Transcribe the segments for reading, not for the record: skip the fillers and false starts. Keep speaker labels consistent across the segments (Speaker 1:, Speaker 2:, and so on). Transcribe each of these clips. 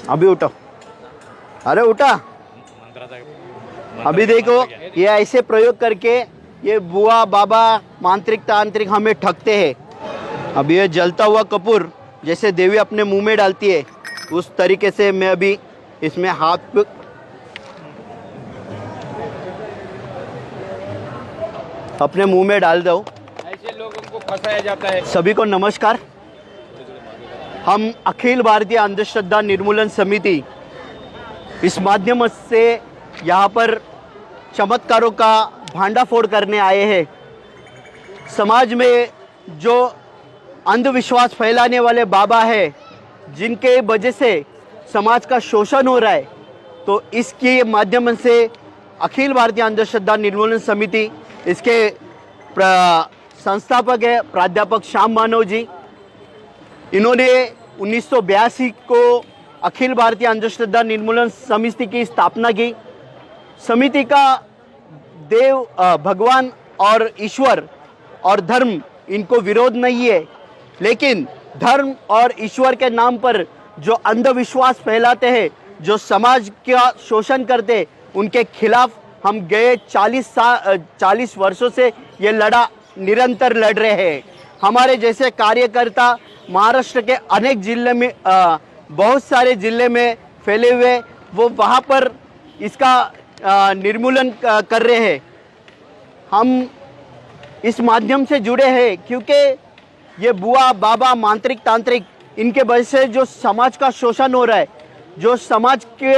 Speaker 1: अभी उठो, अरे उठा। अभी देखो ये ऐसे प्रयोग करके ये बुआ बाबा मांत्रिक तांत्रिक हमें ठगते हैं। अब ये जलता हुआ कपूर जैसे देवी अपने मुंह में डालती है उस तरीके से मैं अभी इसमें हाथ अपने मुंह में डाल दो।
Speaker 2: ऐसे लोगों को फंसाया जाता है।
Speaker 1: सभी को नमस्कार। हम अखिल भारतीय अंधश्रद्धा निर्मूलन समिति इस माध्यम से यहाँ पर चमत्कारों का भांडाफोड़ करने आए हैं। समाज में जो अंधविश्वास फैलाने वाले बाबा है जिनके वजह से समाज का शोषण हो रहा है, तो इसके माध्यम से अखिल भारतीय अंधश्रद्धा निर्मूलन समिति इसके संस्थापक है प्राध्यापक श्याम मानव जी। इन्होंने 1982 को अखिल भारतीय अंधश्रद्धा निर्मूलन समिति की स्थापना की। समिति का देव भगवान और ईश्वर और धर्म इनको विरोध नहीं है, लेकिन धर्म और ईश्वर के नाम पर जो अंधविश्वास फैलाते हैं, जो समाज का शोषण करते, उनके खिलाफ हम गए 40 वर्षों से ये निरंतर लड़ रहे हैं। हमारे जैसे कार्यकर्ता महाराष्ट्र के अनेक जिले में बहुत सारे जिले में फैले हुए, वो वहाँ पर इसका निर्मूलन कर रहे हैं। हम इस माध्यम से जुड़े हैं क्योंकि ये बुआ बाबा मांत्रिक तांत्रिक इनके वजह से जो समाज का शोषण हो रहा है, जो समाज के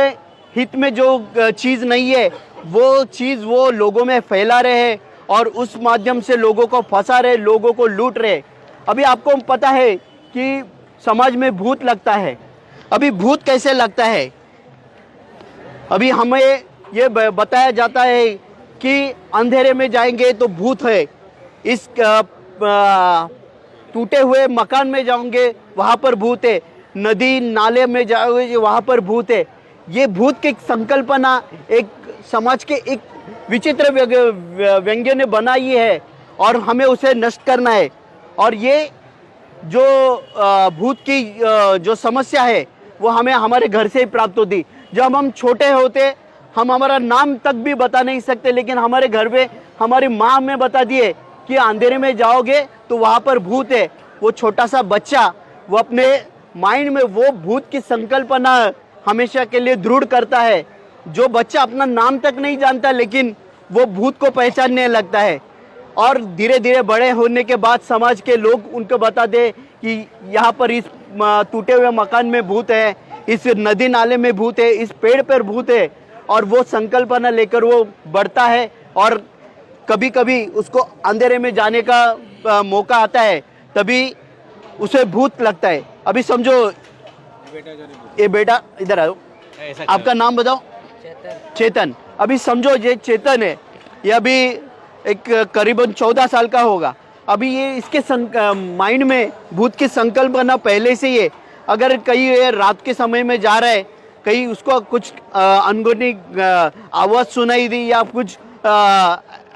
Speaker 1: हित में जो चीज़ नहीं है वो चीज़ वो लोगों में फैला रहे हैं और उस माध्यम से लोगों को फंसा रहे, लोगों को लूट रहे। अभी आपको पता है कि समाज में भूत लगता है। अभी भूत कैसे लगता है? अभी हमें ये बताया जाता है कि अंधेरे में जाएंगे तो भूत है, इस टूटे हुए मकान में जाओगे वहाँ पर भूत है, नदी नाले में जाओगे वहाँ पर भूत है। ये भूत की संकल्पना एक समाज के एक विचित्र व्यंग्य ने बनाई है और हमें उसे नष्ट करना है। और ये जो भूत की जो समस्या है वो हमें हमारे घर से ही प्राप्त होती। जब हम छोटे होते हम हमारा नाम तक भी बता नहीं सकते, लेकिन हमारे घर में हमारी माँ हमें बता दिए कि अंधेरे में जाओगे तो वहाँ पर भूत है। वो छोटा सा बच्चा वो अपने माइंड में वो भूत की संकल्पना हमेशा के लिए दृढ़ करता है। जो बच्चा अपना नाम तक नहीं जानता लेकिन वो भूत को पहचानने लगता है और धीरे धीरे बड़े होने के बाद समाज के लोग उनको बता दे कि यहाँ पर इस टूटे हुए मकान में भूत है, इस नदी नाले में भूत है, इस पेड़ पर भूत है, और वो संकल्पना लेकर वो बढ़ता है और कभी कभी उसको अंधेरे में जाने का मौका आता है, तभी उसे भूत लगता है। अभी समझो ये बेटा इधर आओ, आपका नाम बताओ। चेतन। अभी समझो ये चेतन है, ये अभी एक करीबन 14 साल का होगा। अभी ये इसके माइंड में भूत की संकल्पना पहले से ही है। अगर कहीं ये रात के समय में जा रहा है, कहीं उसको कुछ अनगोनी आवाज़ सुनाई दी या कुछ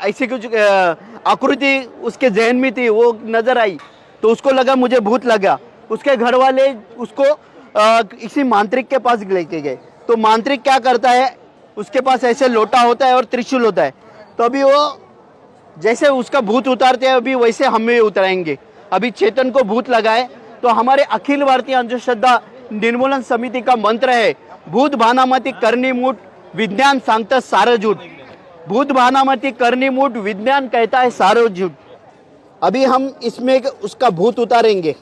Speaker 1: ऐसी कुछ आकृति उसके जहन में थी, वो नज़र आई तो उसको लगा मुझे भूत लगा। उसके घर वाले उसको किसी मांत्रिक के पास लेके गए। तो मांत्रिक क्या करता है, उसके पास ऐसे लोटा होता है और त्रिशूल होता है, तो अभी वो जैसे उसका भूत उतारते हैं अभी वैसे हमें उतराएंगे। अभी चेतन को भूत लगाए तो हमारे अखिल भारतीय अंधश्रद्धा निर्मूलन समिति का मंत्र है, भूत भानामती करनी मूठ विज्ञान सांगता सारं झूठ। भूत भानामती करनी मूठ विज्ञान कहता है सारं झूठ। अभी हम इसमें उसका भूत उतारेंगे।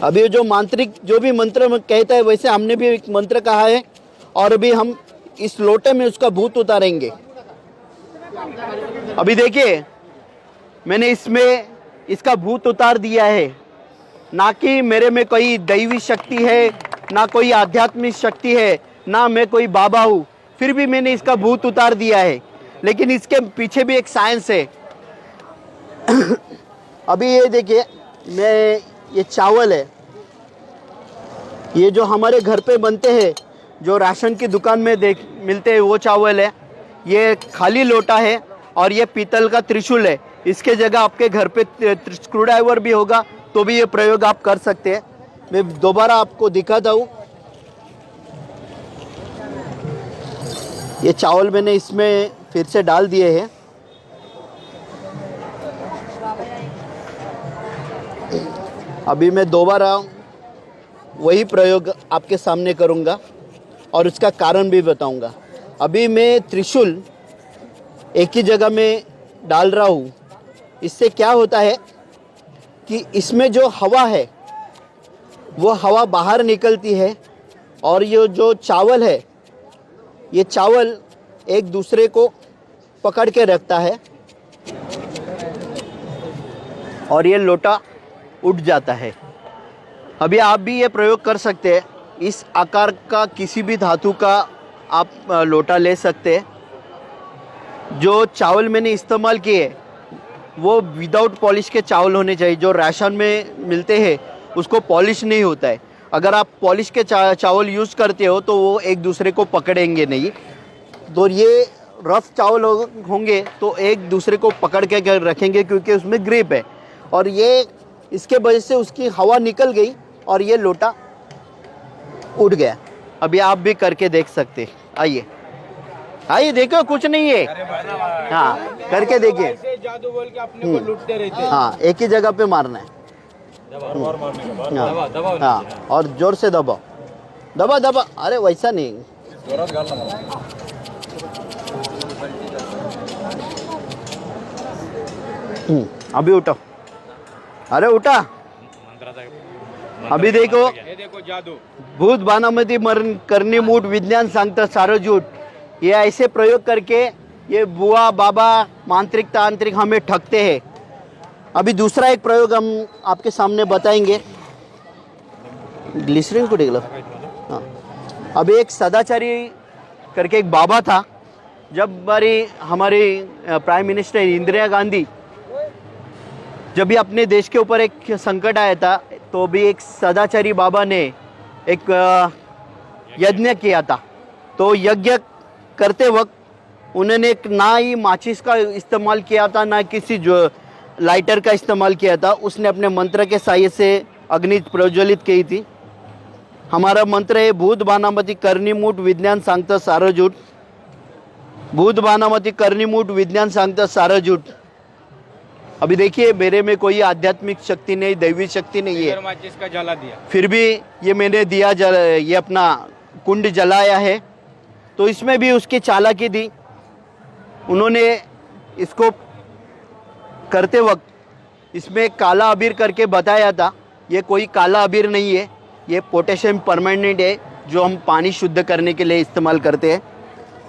Speaker 1: अभी जो मांत्रिक जो भी मंत्र कहता है वैसे हमने भी एक मंत्र कहा है और अभी हम इस लोटे में उसका भूत उतारेंगे। अभी देखिए मैंने इसमें इसका भूत उतार दिया है। ना कि मेरे में कोई दैवी शक्ति है, ना कोई आध्यात्मिक शक्ति है, ना मैं कोई बाबा हूँ, फिर भी मैंने इसका भूत उतार दिया है। लेकिन इसके पीछे भी एक साइंस है। अभी ये देखिए, मैं ये चावल है, ये जो हमारे घर पे बनते हैं, जो राशन की दुकान में मिलते हैं वो चावल है। ये खाली लोटा है और ये पीतल का त्रिशूल है। इसके जगह आपके घर पे स्क्रू ड्राइवर भी होगा तो भी ये प्रयोग आप कर सकते हैं। मैं दोबारा आपको दिखाता हूँ। ये चावल मैंने इसमें फिर से डाल दिए हैं। अभी मैं दोबारा वही प्रयोग आपके सामने करूँगा और उसका कारण भी बताऊँगा। अभी मैं त्रिशूल एक ही जगह में डाल रहा हूँ। इससे क्या होता है कि इसमें जो हवा है वो हवा बाहर निकलती है और ये जो चावल है ये चावल एक दूसरे को पकड़ के रखता है और ये लोटा उठ जाता है। अभी आप भी ये प्रयोग कर सकते हैं। इस आकार का किसी भी धातु का आप लोटा ले सकते हैं। जो चावल मैंने इस्तेमाल किए वो विदाउट पॉलिश के चावल होने चाहिए। जो राशन में मिलते हैं उसको पॉलिश नहीं होता है। अगर आप पॉलिश के चावल यूज़ करते हो तो वो एक दूसरे को पकड़ेंगे नहीं। तो ये रफ चावल होंगे तो एक दूसरे को पकड़ के रखेंगे क्योंकि उसमें ग्रिप है। और ये इसके वजह से उसकी हवा निकल गई और ये लोटा उठ गया। अभी आप भी करके देख सकते। आइए आइए, देखो कुछ नहीं है। हाँ, करके देखिए।
Speaker 2: ऐसे जादू बोल के अपने को लूटते रहते हैं।
Speaker 1: हाँ, एक ही जगह पे मारना है। हाँ, और जोर से दबाओ, दबा दबा। अरे वैसा नहीं, अभी उठो। अरे उठा। अभी देखो,
Speaker 2: ये देखो जादू।
Speaker 1: भूत बानामती मरण करनी मूठ विज्ञान सांगता सारं झूठ। ये ऐसे प्रयोग करके ये बुआ बाबा मांत्रिक तांत्रिक हमें ठगते हैं। अभी दूसरा एक प्रयोग हम आपके सामने बताएंगे। ग्लिसरीन को टिकलो। हाँ, अभी एक सदाचारी करके एक बाबा था। जब हमारी प्राइम मिनिस्टर इंदिरा गांधी जब भी अपने देश के ऊपर एक संकट आया था तो भी एक सदाचारी बाबा ने एक यज्ञ किया था। तो यज्ञ करते वक्त उन्होंने एक ना ही माचिस का इस्तेमाल किया था ना किसी जो लाइटर का इस्तेमाल किया था। उसने अपने मंत्र के सहायता से अग्नि प्रज्वलित की थी। हमारा मंत्र है भूत बानामती करनी मूठ विज्ञान सांगता सारं झूठ। भूत बानामती करनी मूठ विज्ञान सांगता सारं झूठ। अभी देखिए, मेरे में कोई आध्यात्मिक शक्ति नहीं, दैवी शक्ति नहीं है,
Speaker 2: माचिस का जला दिया।
Speaker 1: फिर भी ये मैंने दिया ये अपना कुंड जलाया है। तो इसमें भी उसकी चालाकी दी। उन्होंने इसको करते वक्त इसमें काला अबीर करके बताया था। ये कोई काला अबीर नहीं है, ये पोटेशियम परमानेंट है जो हम पानी शुद्ध करने के लिए इस्तेमाल करते हैं।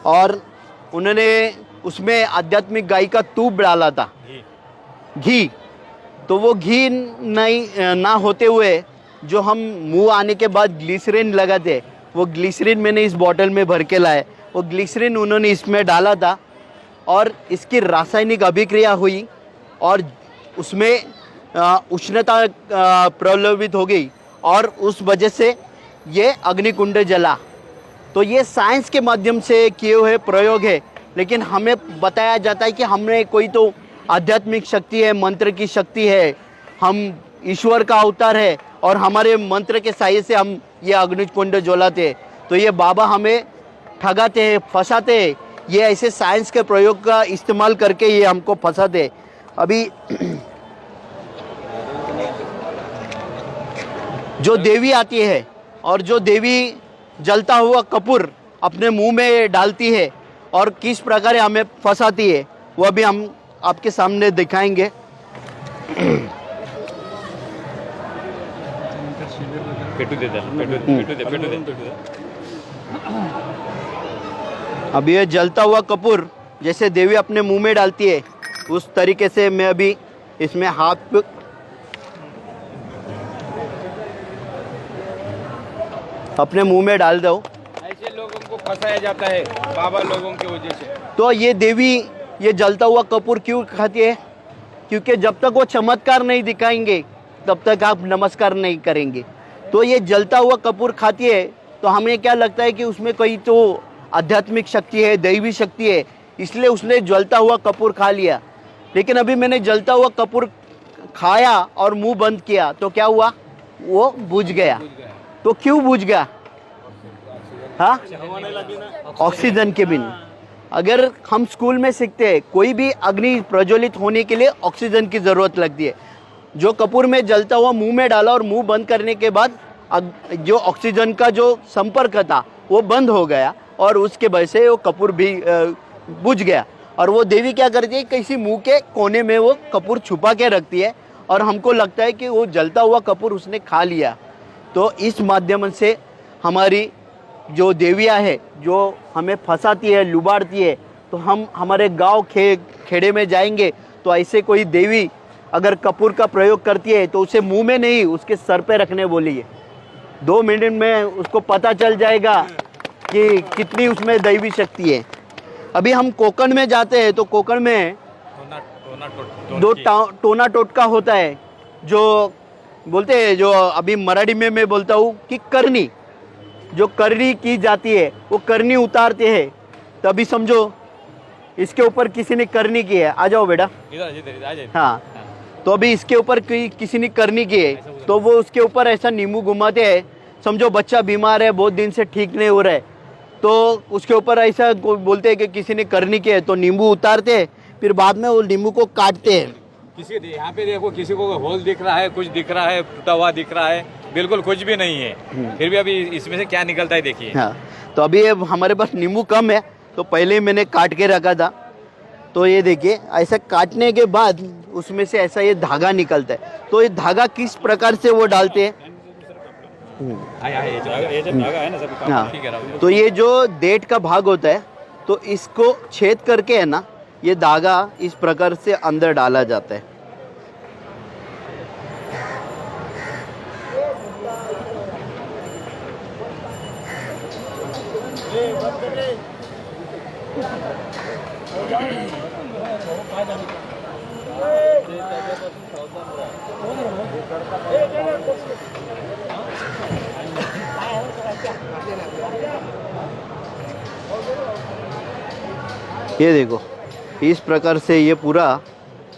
Speaker 1: और उन्होंने उसमें आध्यात्मिक गाय का दूध डाला था, घी। तो वो घी नहीं ना होते हुए जो हम मुंह आने के बाद ग्लिसरीन लगाते, वो ग्लिसरीन मैंने इस बॉटल में भर के लाया। वो ग्लिसरीन उन्होंने इसमें डाला था और इसकी रासायनिक अभिक्रिया हुई और उसमें उष्णता प्रलोभित हो गई और उस वजह से ये अग्निकुंड जला। तो ये साइंस के माध्यम से किए हुए प्रयोग है, लेकिन हमें बताया जाता है कि हमने कोई तो आध्यात्मिक शक्ति है, मंत्र की शक्ति है, हम ईश्वर का अवतार है और हमारे मंत्र के सहायता से हम ये अग्निकुंड जलाते। तो ये बाबा हमें ठगाते हैं, फंसाते हैं। ये ऐसे साइंस के प्रयोग का इस्तेमाल करके ये हमको फंसाते। अभी जो देवी आती है और जो देवी जलता हुआ कपूर अपने मुंह में डालती है और किस प्रकार हमें फंसाती है, वह भी हम आपके सामने दिखाएंगे। अभी ये जलता हुआ कपूर जैसे देवी अपने मुंह में डालती है उस तरीके से मैं अभी इसमें हाथ अपने मुंह में डाल दूँ।
Speaker 2: ऐसे लोगों को फंसाया जाता है बाबा लोगों की वजह से।
Speaker 1: तो ये देवी ये जलता हुआ कपूर क्यों खाती है? क्योंकि जब तक वो चमत्कार नहीं दिखाएंगे तब तक आप नमस्कार नहीं करेंगे। तो ये जलता हुआ कपूर खाती है तो हमें क्या लगता है कि उसमें कोई तो आध्यात्मिक शक्ति है, दैवी शक्ति है। इसलिए उसने जलता हुआ कपूर खा लिया। लेकिन अभी मैंने जलता हुआ कपूर खाया और मुंह बंद किया तो क्या हुआ, वो बुझ गया। तो क्यों बुझ गया? हाँ, ऑक्सीजन के बिना। अगर हम स्कूल में सीखते हैं कोई भी अग्नि प्रज्वलित होने के लिए ऑक्सीजन की ज़रूरत लगती है। जो कपूर में जलता हुआ मुंह में डाला और मुंह बंद करने के बाद जो ऑक्सीजन का जो संपर्क था वो बंद हो गया और उसके वजह से वो कपूर भी बुझ गया। और वो देवी क्या करती है, किसी मुंह के कोने में वो कपूर छुपा के रखती है और हमको लगता है कि वो जलता हुआ कपूर उसने खा लिया। तो इस माध्यम से हमारी जो देवियाँ है जो हमें फंसाती है, लुबाड़ती है, तो हम हमारे गांव खेड़े में जाएंगे तो ऐसे कोई देवी अगर कपूर का प्रयोग करती है तो उसे मुंह में नहीं उसके सर पे रखने बोलिए। 2 मिनट में उसको पता चल जाएगा कि कितनी उसमें दैवी शक्ति है। अभी हम कोकण में जाते हैं तो कोकण में टोना टोटका होता है, जो बोलते हैं, जो अभी मराठी में मैं बोलता हूँ कि करनी, जो करनी की जाती है वो करनी उतारते हैं। तो अभी समझो इसके ऊपर किसी ने करनी की है, आ जाओ बेटा, हाँ, तो अभी इसके ऊपर किसी ने करनी की है तो वो उसके ऊपर ऐसा नींबू घुमाते हैं। समझो बच्चा बीमार है, बहुत दिन से ठीक नहीं हो रहा है, तो उसके ऊपर ऐसा बोलते हैं कि किसी ने करनी की है, तो नींबू उतारते हैं, फिर बाद में वो नींबू को काटते हैं।
Speaker 2: किसी यहाँ पे देखो, किसी को होल दिख रहा है, कुछ दिख रहा है, टूटा हुआ दिख रहा है, बिल्कुल कुछ भी नहीं है, फिर भी अभी इसमें से क्या निकलता है देखिए।
Speaker 1: हाँ, तो अभी हमारे पास नींबू कम है तो पहले ही मैंने काट के रखा था। तो ये देखिए, ऐसा काटने के बाद उसमें से ऐसा ये धागा निकलता है। तो ये धागा किस प्रकार से वो डालते हैं, हाँ, तो ये जो डेट का भाग होता है तो इसको छेद करके है ना, ये धागा इस प्रकार से अंदर डाला जाता है। ये देखो, इस प्रकार से ये पूरा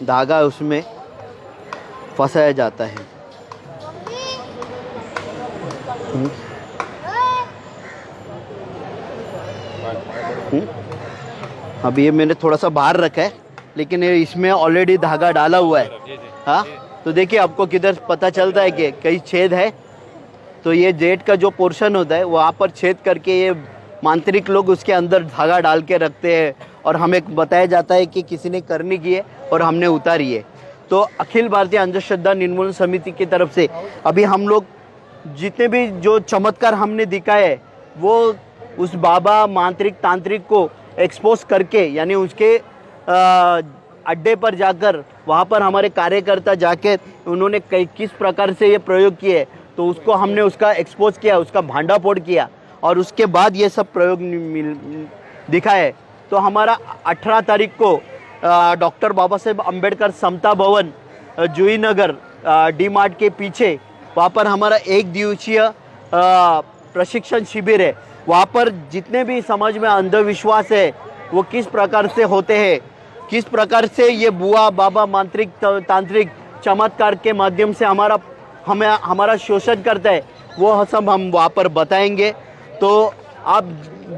Speaker 1: धागा उसमें फंसाया जाता है। अब ये मैंने थोड़ा सा बाहर रखा है, लेकिन ये इसमें ऑलरेडी धागा डाला हुआ है। हाँ, तो देखिए आपको किधर पता चलता है कि कहीं छेद है, तो ये जेट का जो पोर्शन होता है वहाँ पर छेद करके ये मांत्रिक लोग उसके अंदर धागा डाल के रखते हैं और हमें बताया जाता है कि किसी ने करनी की है और हमने उतारी है। तो अखिल भारतीय अंधश्रद्धा निर्मूलन समिति की तरफ से अभी हम लोग जितने भी जो चमत्कार हमने दिखाए है वो उस बाबा मांत्रिक तांत्रिक को एक्सपोज करके, यानी उसके अड्डे पर जाकर वहाँ पर हमारे कार्यकर्ता जाके उन्होंने किस प्रकार से ये प्रयोग किए तो उसको हमने उसका एक्सपोज किया, उसका भांडाफोड़ किया और उसके बाद ये सब प्रयोग दिखाए। तो हमारा 18 तारीख को डॉक्टर बाबा साहेब अम्बेडकर समता भवन जूही नगर डी मार्ट के पीछे वहाँ पर हमारा 1 दिवसीय प्रशिक्षण शिविर है। वहाँ पर जितने भी समाज में अंधविश्वास है वो किस प्रकार से होते हैं, किस प्रकार से ये बुआ बाबा मांत्रिक तांत्रिक चमत्कार के माध्यम से हमारा शोषण करता है, वो सब हम वहाँ पर बताएंगे। तो आप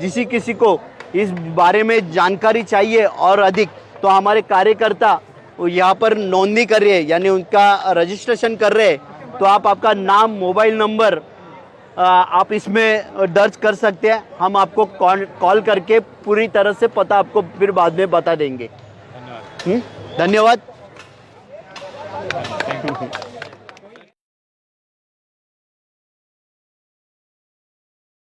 Speaker 1: किसी को इस बारे में जानकारी चाहिए और अधिक, तो हमारे कार्यकर्ता यहाँ पर नोंदणी कर रहे हैं, यानी उनका रजिस्ट्रेशन कर रहे हैं। तो आप आपका नाम, मोबाइल नंबर आप इसमें दर्ज कर सकते हैं। हम आपको कॉल करके पूरी तरह से पता आपको फिर बाद में बता देंगे। धन्यवाद।